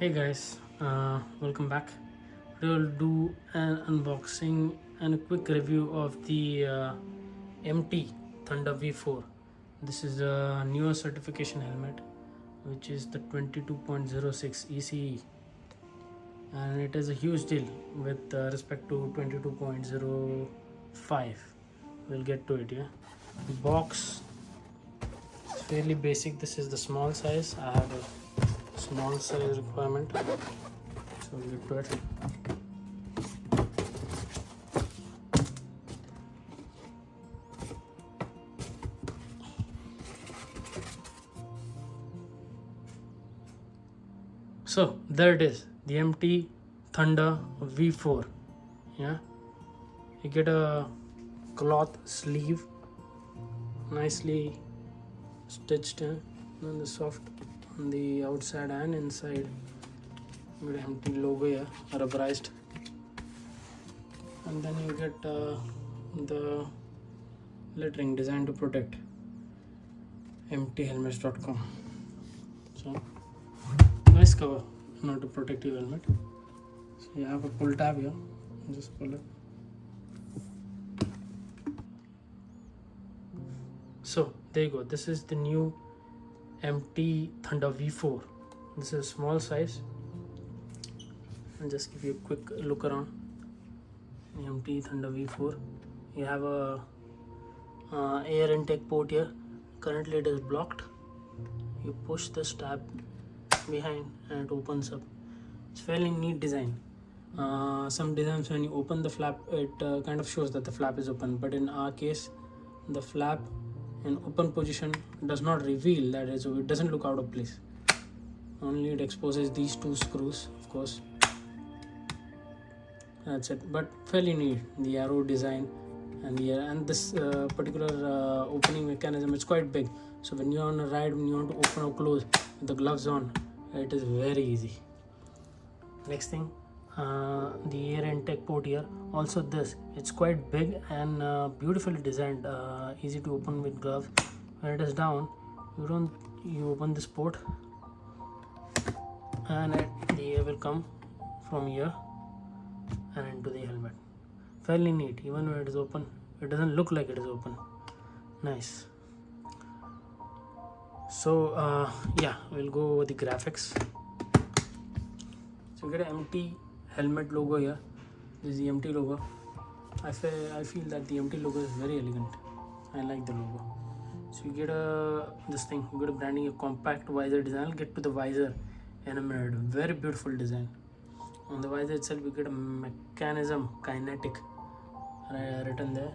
Hey guys, welcome back. We will do an unboxing and a quick review of the MT Thunder V4. This is a newer certification helmet, which is the 22.06 ECE, and it is a huge deal with respect to 22.05. We'll get to it. Yeah, the box is fairly basic. This is the small size. I have a small size requirement, so we'll get to it. So there it is, the MT Thunder V4. Yeah, you get a cloth sleeve, nicely stitched in, and the soft on the outside and inside. You get MT logo here, rubberized, and then you get the lettering designed to protect, mthelmets.com. So nice cover, not to protect your helmet. So you have a pull tab here, just pull it. So there you go, this is the new MT Thunder V4. This is small size. I'll just give you a quick look around. MT Thunder V4. You have a air intake port here. Currently it is blocked. You push this tab behind and it opens up. It's fairly neat design. Some designs, when you open the flap, it kind of shows that the flap is open, but in our case the flap in open position does not reveal that it doesn't look out of place. Only it exposes these two screws, of course. That's it, but fairly neat. The arrow design and this particular opening mechanism, it's quite big, so when you're on a ride, when you want to open or close with the gloves on, it is very easy. Next thing, the air intake port here. Also this, it's quite big and beautifully designed, easy to open with gloves. When it is down, you open this port and the air will come from here and into the helmet. Fairly neat. Even when it is open, it doesn't look like it is open. Nice. So yeah, we'll go over the graphics. So you get an MT helmet logo here. This is the MT logo. I feel that the MT logo is very elegant. I like the logo. So you get this thing. You get a branding, a compact visor design. I'll get to the visor in a minute. Very beautiful design. On the visor itself, you get a mechanism, kinetic, written there.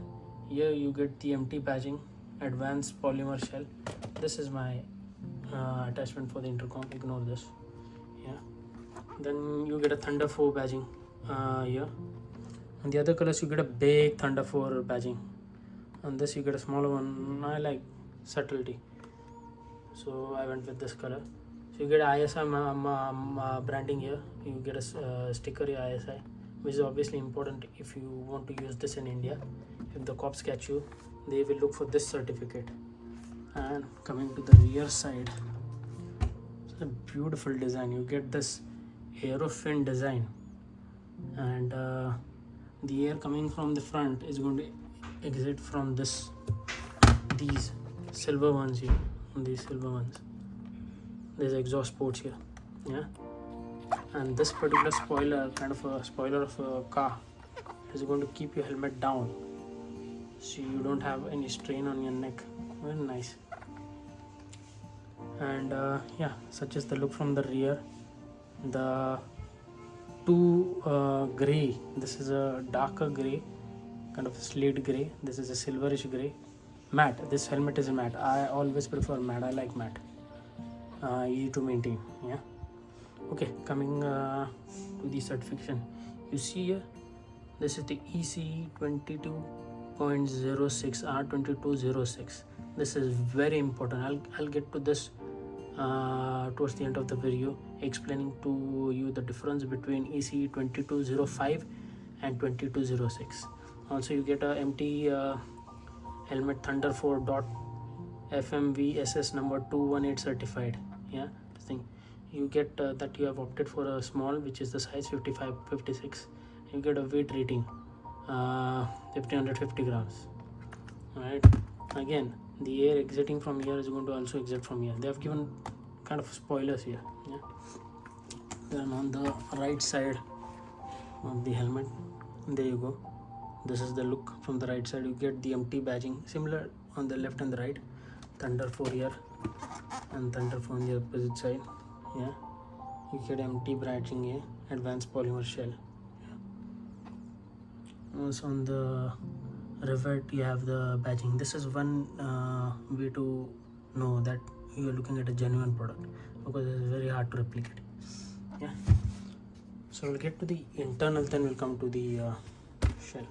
Here you get the MT badging, advanced polymer shell. This is my attachment for the intercom. Ignore this. Yeah. Then you get a Thunder 4 badging here. On the other colors, you get a big Thunder 4 badging. On this, you get a smaller one. I like subtlety, so I went with this color. So you get ISI branding here. You get a sticker here, ISI, which is obviously important if you want to use this in India. If the cops catch you, they will look for this certificate. And coming to the rear side, it's a beautiful design. You get this aerofin design, and the air coming from the front is going to exit from these silver ones here. These silver ones. There's exhaust ports here. Yeah, and this particular spoiler, kind of a spoiler of a car, is going to keep your helmet down, so you don't have any strain on your neck. Very nice. And yeah, such is the look from the rear. The two gray, this is a darker gray, kind of a slate gray. This is a silverish gray. Matte. This helmet is matte. I always prefer matte. I like matte. Easy to maintain. Yeah. Okay, coming to the certification, you see here, this is the ECE 22.06 R22.06. This is very important. I'll get to this towards the end of the video, explaining to you the difference between ECE 22.05 and 22.06. Also, you get a MT helmet Thunder 4.FMVSS number 218 certified. Yeah, this thing. you get that you have opted for a small, which is the size 55-56. You get a weight rating 1550 grams. Right, again the air exiting from here is going to also exit from here. They have given kind of spoilers here. Yeah. Then on the right side of the helmet, there you go, this is the look from the right side. You get the MT badging, similar on the left and the right. Thunder 4 here and Thunder 4 on the opposite side. Yeah, you get MT badging here, advanced polymer shell. Yeah. Also on the rivet you have the badging. This is one way to know that you are looking at a genuine product, because it's very hard to replicate. Yeah, so we'll get to the internal, then we'll come to the shell.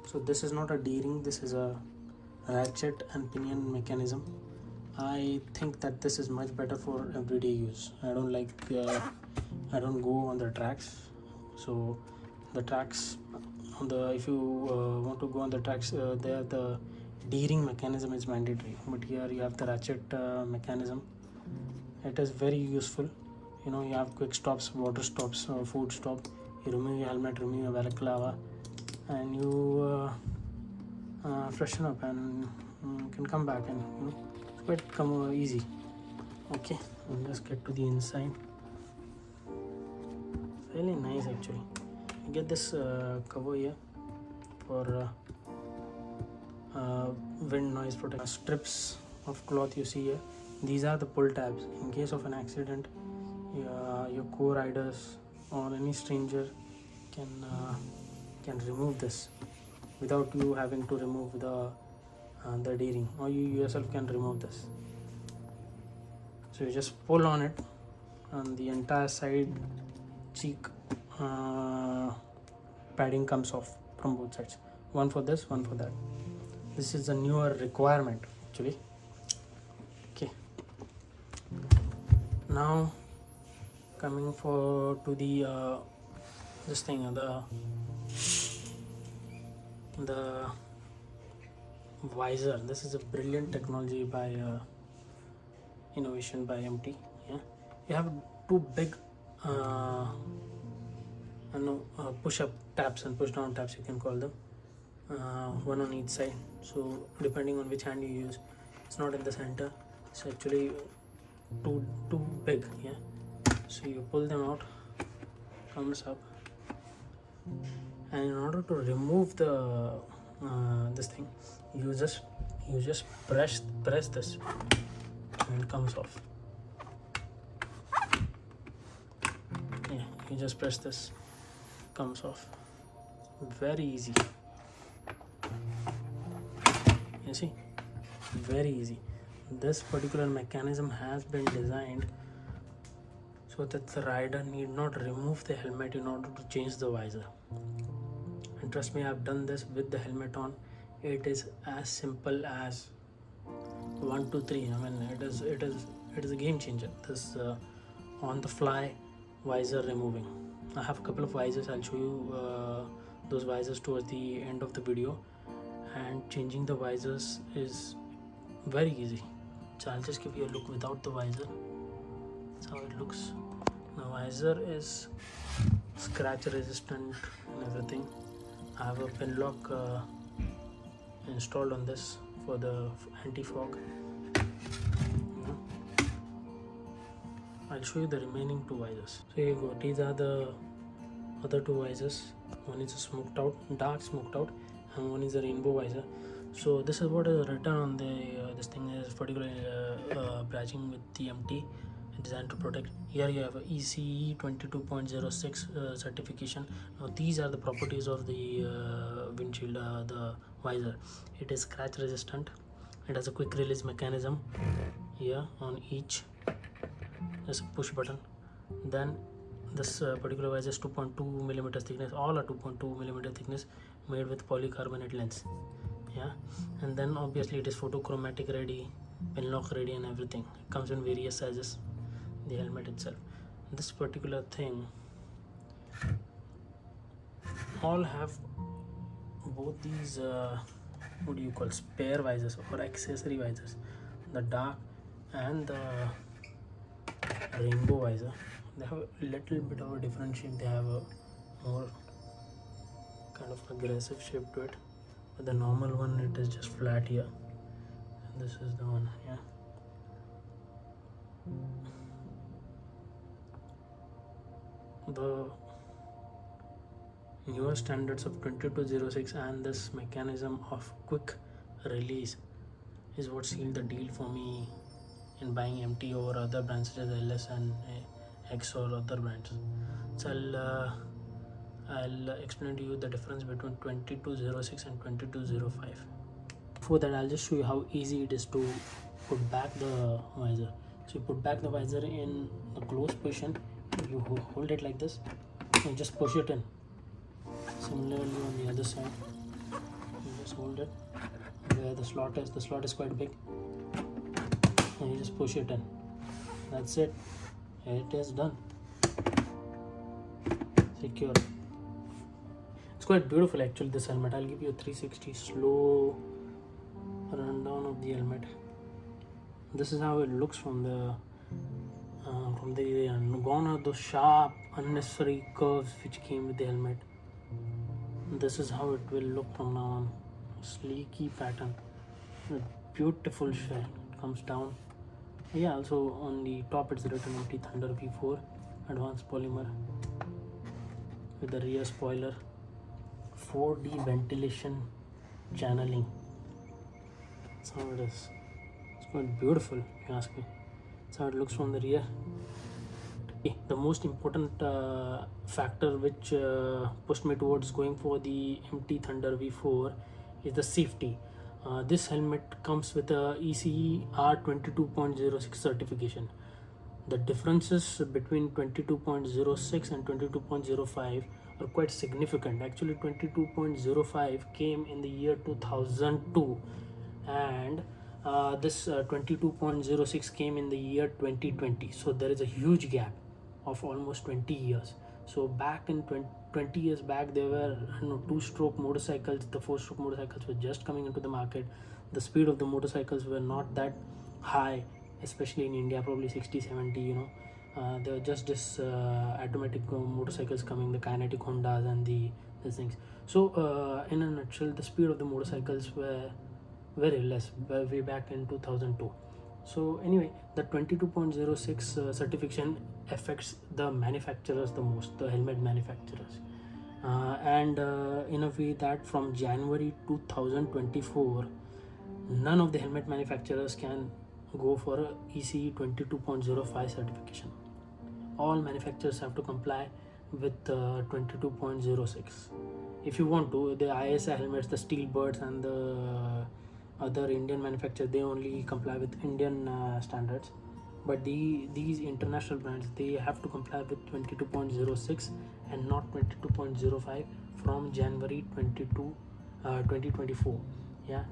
So this is not a D-ring, this is a ratchet and pinion mechanism. I think that this is much better for everyday use. I don't go on the tracks. So the tracks on the, if you want to go on the tracks, there the D-ring mechanism is mandatory, but here you have the ratchet mechanism. It is very useful. You know, you have quick stops, water stops, food stop. You remove your helmet, remove your balaclava, and you freshen up, and can come back, and you know, it's quite easy. Okay, we'll just get to the inside. Really nice actually. You get this cover here for wind noise protection. Strips of cloth you see here. These are the pull tabs. In case of an accident, your co-riders or any stranger can remove this without you having to remove the D-ring, or you yourself can remove this. So you just pull on it, and the entire side cheek padding comes off from both sides. One for this, one for that. This is a newer requirement actually. Okay, now coming to the this thing, the visor. This is a brilliant technology by innovation by MT. Yeah, you have two big push-up tabs and push-down tabs, you can call them, one on each side. So depending on which hand you use, it's not in the center, it's actually too big. Yeah, so you pull them out, comes up, and in order to remove the this thing, you just press this, and it comes off. Yeah, you just press this, comes off. Very easy. You see, very easy. This particular mechanism has been designed so that the rider need not remove the helmet in order to change the visor. And trust me, I've done this with the helmet on. It is as simple as 1, 2, 3. I mean, it is a game changer. This on the fly visor removing. I have a couple of visors. I'll show you those visors towards the end of the video. And changing the visors is very easy. So I'll just give you a look without the visor. That's how it looks. The visor is scratch resistant and everything. I have a pin lock installed on this for the anti-fog. I'll show you the remaining two visors. So here you go. These are the other two visors. One is a smoked out, dark smoked out, and one is a rainbow visor. So this is what is written on the this thing is particularly badging with TMT, designed to protect. Here you have a ECE R22.06 certification. Now these are the properties of the windshield, the visor. It is scratch resistant. It has a quick release mechanism here on each. There's a push button. Then this particular visor is 2.2 millimeters thickness. All are 2.2 millimeter thickness, made with polycarbonate lens. Yeah, and then obviously it is photochromatic ready, pin lock ready, and everything. It comes in various sizes. The helmet itself, this particular thing, all have both these what do you call, spare visors or accessory visors, the dark and rainbow visor. They have a little bit of a different shape. They have a more kind of aggressive shape to it, but the normal one, it is just flat here, and this is the one. Yeah, the newer standards of 2206 and this mechanism of quick release is what sealed the deal for me in buying MT over other brands such as LS and X or other brands. So I'll explain to you the difference between 2206 and 2205. Before that, I'll just show you how easy it is to put back the visor. So you put back the visor in the closed position, you hold it like this and just push it in. Similarly on the other side, you just hold it where the slot is quite big, and you just push it in. That's it, it is done. Secure. It's quite beautiful actually, this helmet. I'll give you a 360 slow rundown of the helmet. This is how it looks from the gone are those sharp unnecessary curves which came with the helmet. This is how it will look from now on. Sleeky pattern, a beautiful shell. It comes down. Yeah, also on the top it's written ECE Thunder V4 advanced polymer with the rear spoiler, 4D ventilation channeling. That's how it is. It's quite beautiful if you ask me. That's how it looks from the rear. The most important factor which pushed me towards going for the ECE Thunder V4 is the safety. This helmet comes with a ECE R22.06 certification. The differences between 22.06 and 22.05 are quite significant. Actually 22.05 came in the year 2002 and this 22.06 came in the year 2020. So there is a huge gap of almost 20 years. So back in 20 years back, there were two-stroke motorcycles. The four-stroke motorcycles were just coming into the market. The speed of the motorcycles were not that high, especially in India, probably 60, 70, there were just this automatic motorcycles coming, the kinetic Hondas and these things. So in a nutshell, the speed of the motorcycles were very less way back in 2002. So anyway, the 22.06 certification affects the manufacturers the most, the helmet manufacturers, and in a way that from January 2024 none of the helmet manufacturers can go for a ECE 22.05 certification. All manufacturers have to comply with 22.06. If you want to, the ISI helmets, the Steelbirds and the other Indian manufacturers, they only comply with Indian standards, but these international brands, they have to comply with 22.06 and not 22.05 from January 2024. Yeah,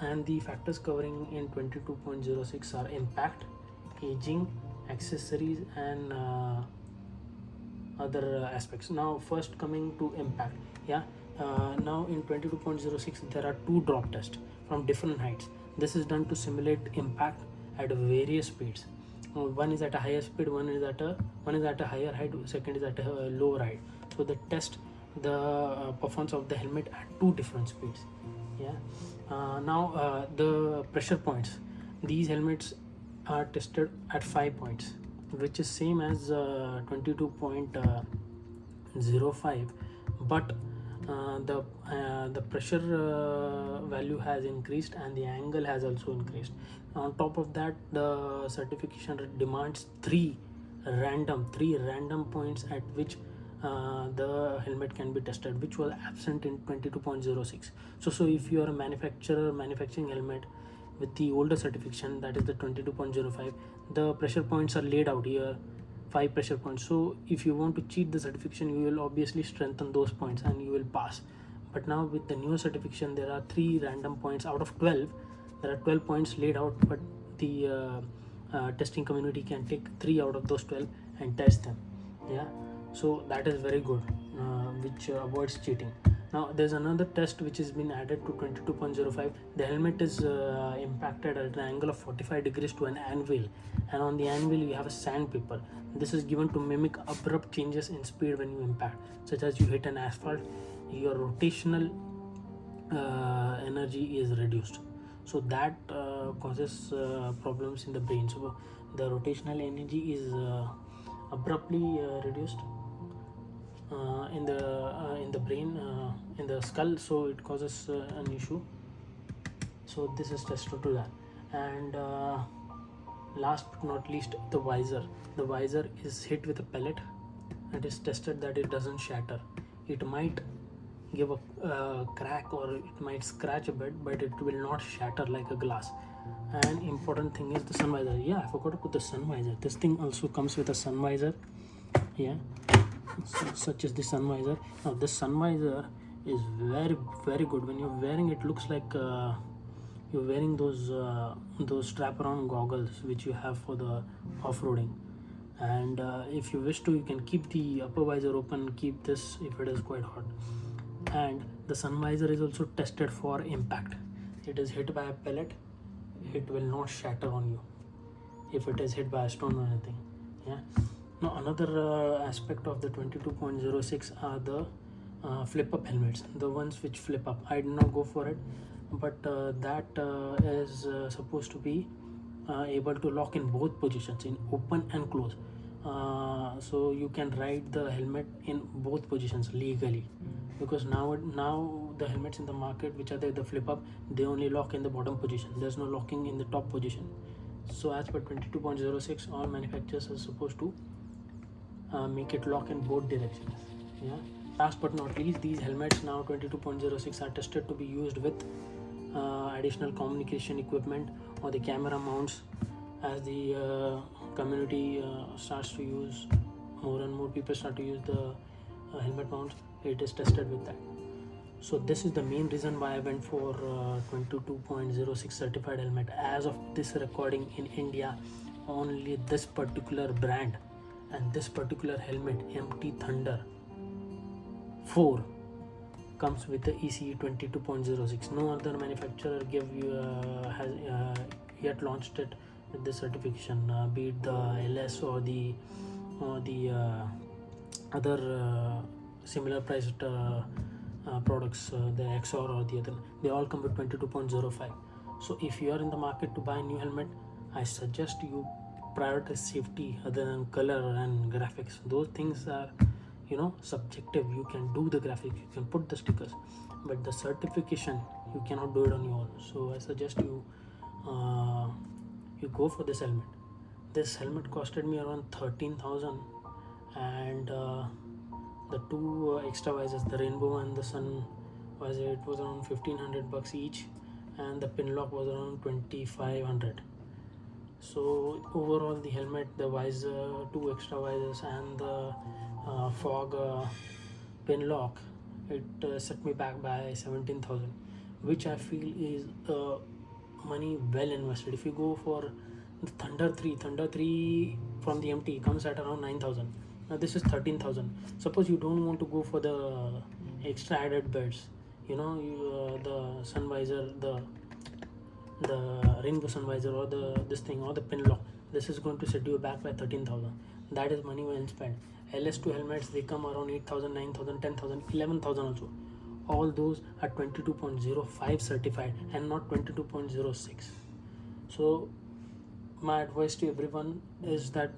and the factors covering in 22.06 are impact, aging, accessories and other aspects. Now first coming to impact. Yeah, now in 22.06 there are two drop tests from different heights. This is done to simulate impact at various speeds. One is at a higher speed, one is at a higher height, second is at a lower height. So they test the performance of the helmet at two different speeds. Yeah. Now the pressure points. These helmets are tested at 5 points, which is same as 22.05, but the pressure value has increased and the angle has also increased. On top of that, the certification demands three random points at which the helmet can be tested, which was absent in 22.06. So if you are a manufacturer manufacturing helmet with the older certification, that is the 22.05, the pressure points are laid out here, 5 pressure points. So if you want to cheat the certification, you will obviously strengthen those points and you will pass. But now with the newer certification, there are 3 random points out of 12. There are 12 points laid out, but the testing community can take 3 out of those 12 and test them. Yeah, so that is very good, which avoids cheating. Now there's another test which has been added to 22.05. The helmet is impacted at an angle of 45 degrees to an anvil, and on the anvil you have a sandpaper. This is given to mimic abrupt changes in speed when you impact, such as you hit an asphalt, your rotational energy is reduced. So that causes problems in the brain. So the rotational energy is abruptly reduced in the brain, in the skull, so it causes an issue. So this is tested to that. And last but not least, the visor is hit with a pellet. It is tested that it doesn't shatter. It might give a crack or it might scratch a bit, but it will not shatter like a glass. And important thing is the sun visor. Yeah, I forgot to put the sun visor. This thing also comes with a sun visor. Yeah, such as the sun visor. Now this sun visor is very good. When you're wearing it, looks like you're wearing those strap around goggles which you have for the off-roading. And if you wish to, you can keep the upper visor open, keep this if it is quite hot. And the sun visor is also tested for impact. It is hit by a pellet, it will not shatter on you if it is hit by a stone or anything. Yeah. Now another aspect of the 22.06 are the flip up helmets, the ones which flip up. I did not go for it, but that is supposed to be able to lock in both positions, in open and close. So you can ride the helmet in both positions legally, because now the helmets in the market which are the flip up, they only lock in the bottom position. There's no locking in the top position. So as per 22.06, all manufacturers are supposed to make it lock in both directions. Yeah. Last but not least, these helmets now 22.06 are tested to be used with additional communication equipment or the camera mounts. As the community starts to use, more and more people start to use the helmet mounts, it is tested with that. So this is the main reason why I went for 22.06 certified helmet. As of this recording in India, only this particular brand and this particular helmet, MT Thunder 4, comes with the ECE 22.06. No other manufacturer has yet launched it with the certification, be it the LS or the other similar priced products, the XR or the other. They all come with 22.05. So if you are in the market to buy a new helmet, I suggest you prioritize safety other than color and graphics. Those things are subjective. You can do the graphics, you can put the stickers, but the certification you cannot do it on your own. So I suggest you go for this helmet. This helmet costed me around 13,000, and the two extra visors, the rainbow and the sun visor, it was around 1,500 bucks each, and the pin lock was around 2,500. So overall, the helmet, the visor, two extra visors, and the fog pin lock, it set me back by 17,000, which I feel is money well invested. If you go for the Thunder 3 from the MT comes at around 9,000. Now this is 13,000. Suppose you don't want to go for the extra added beds, the sun visor, the rainbow sun visor, or this thing, or the pin lock, this is going to set you back by 13,000. That is money well spent. LS2 helmets, they come around 8,000, 9,000, 10,000, 11,000 also. All those are 22.05 certified and not 22.06. So my advice to everyone is that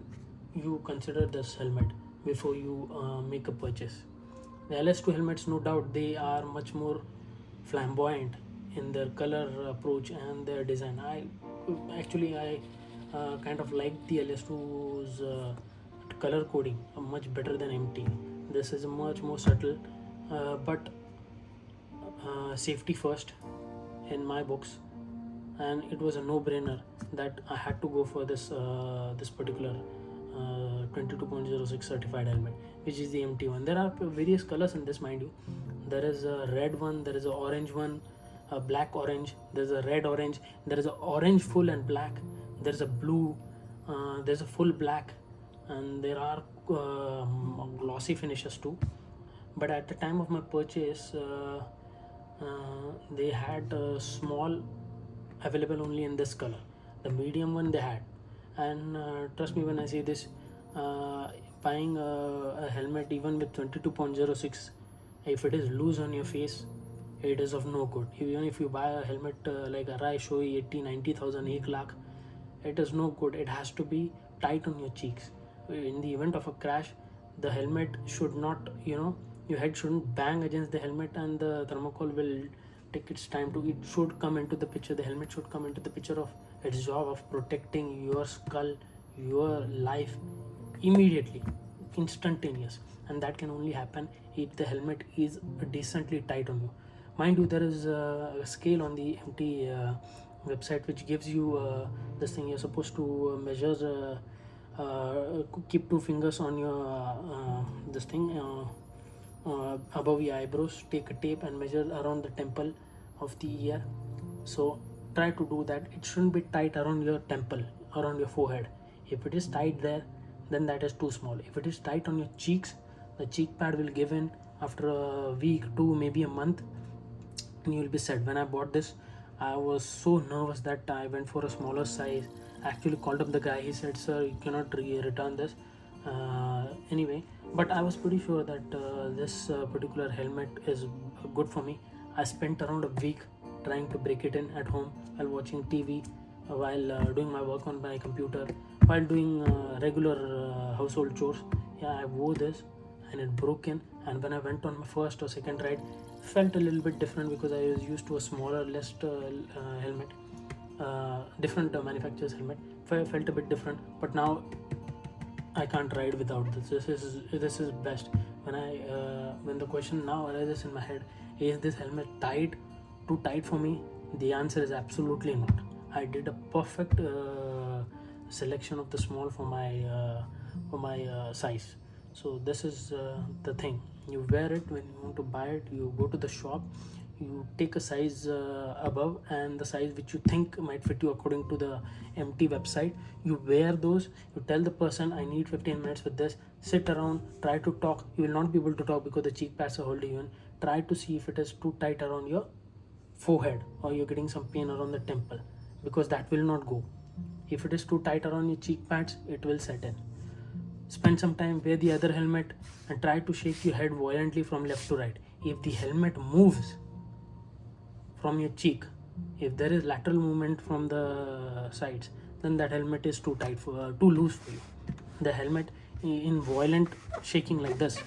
you consider this helmet before you make a purchase. The LS2 helmets, no doubt, they are much more flamboyant in their color approach and their design. I kind of like the LS2's color coding much better than MT. This is much more subtle, but safety first in my books, and it was a no-brainer that I had to go for this particular 22.06 certified helmet, which is the MT one. There are various colors in this, mind you. There is a red one, there is an orange one, a black orange, there's a red orange, there is an orange full and black, there's a blue, there's a full black, and there are glossy finishes too. but at the time of my purchase, they had a small available only in this color. The medium one they had, and trust me when I say this, buying a helmet even with 22.06, if it is loose on your face, it is of no good. Even if you buy a helmet like a Rai Shoei 80,000, 90,000, 1 lakh, it is no good. It has to be tight on your cheeks. In the event of a crash, the helmet should not, your head shouldn't bang against the helmet, and the thermocol will take its time to, it should come into the picture. The helmet should come into the picture of its job of protecting your skull, your life immediately, instantaneous, and that can only happen if the helmet is decently tight on you. Mind you, there is a scale on the MT website which gives you this thing. You're supposed to measure, keep 2 fingers on your this thing above your eyebrows, take a tape and measure around the temple of the ear. So try to do that. It shouldn't be tight around your temple, around your forehead. If it is tight there, then that is too small. If it is tight on your cheeks, the cheek pad will give in after a week, 2, maybe a month, and you will be set. When I bought this, I was so nervous that I went for a smaller size. I actually called up the guy. He said, "Sir, you cannot return this." Anyway, but I was pretty sure that this particular helmet is good for me. I spent around a week trying to break it in at home while watching TV, while doing my work on my computer, while doing regular household chores. Yeah, I wore this and it broke in, and when I went on my first or second ride, felt a little bit different because I was used to a smaller, less helmet, different manufacturer's helmet. Felt a bit different, but now I can't ride without this. This is best. When the question now arises in my head, is this helmet too tight for me? The answer is absolutely not. I did a perfect selection of the small for my size. So this is the thing. You wear it when you want to buy it. You go to the shop, you take a size above and the size which you think might fit you according to the MT website. You wear those. You tell the person, I need 15 minutes with this. Sit around, try to talk. You will not be able to talk because the cheek pads are holding you in. Try to see if it is too tight around your forehead or you're getting some pain around the temple, because that will not go. If it is too tight around your cheek pads, it will set in. Spend some time, wear the other helmet and try to shake your head violently from left to right. If the helmet moves from your cheek, if there is lateral movement from the sides, then that helmet is too tight too loose for you. The helmet in violent shaking like this,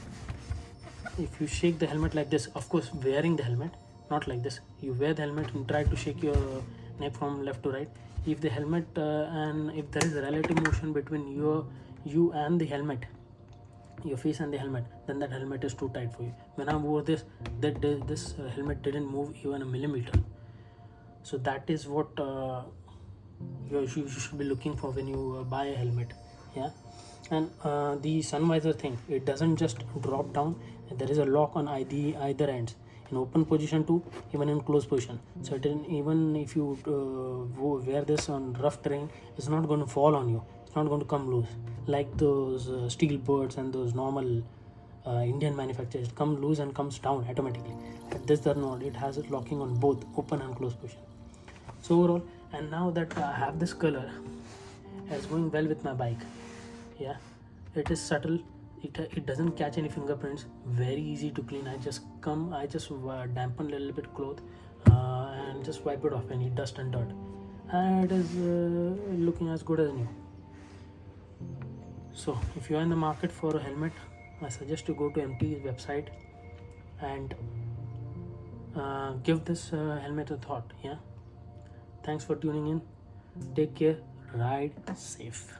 if you shake the helmet like this, of course wearing the helmet, not like this, you wear the helmet and try to shake your neck from left to right. If the helmet and if there is a relative motion between you and the helmet, your face and the helmet, then that helmet is too tight for you. When I wore this, this helmet didn't move even a millimeter. So that is what you should be looking for when you buy a helmet. Yeah. And the sun visor thing, it doesn't just drop down. There is a lock on either ends, in open position too, even in closed position. So even if you wear this on rough terrain, it's not going to fall on you. It's not going to come loose like those steel birds and those normal Indian manufacturers. It comes loose and comes down automatically. But this does not. It has it locking on both open and closed position. So overall, and now that I have this color, it's going well with my bike. Yeah, it is subtle. It doesn't catch any fingerprints. Very easy to clean. I just dampen a little bit cloth and just wipe it off any dust and dirt, and it is looking as good as new. So if you are in the market for a helmet, I suggest you go to MT's website and give this helmet a thought. Yeah, thanks for tuning in. Take care. Ride safe.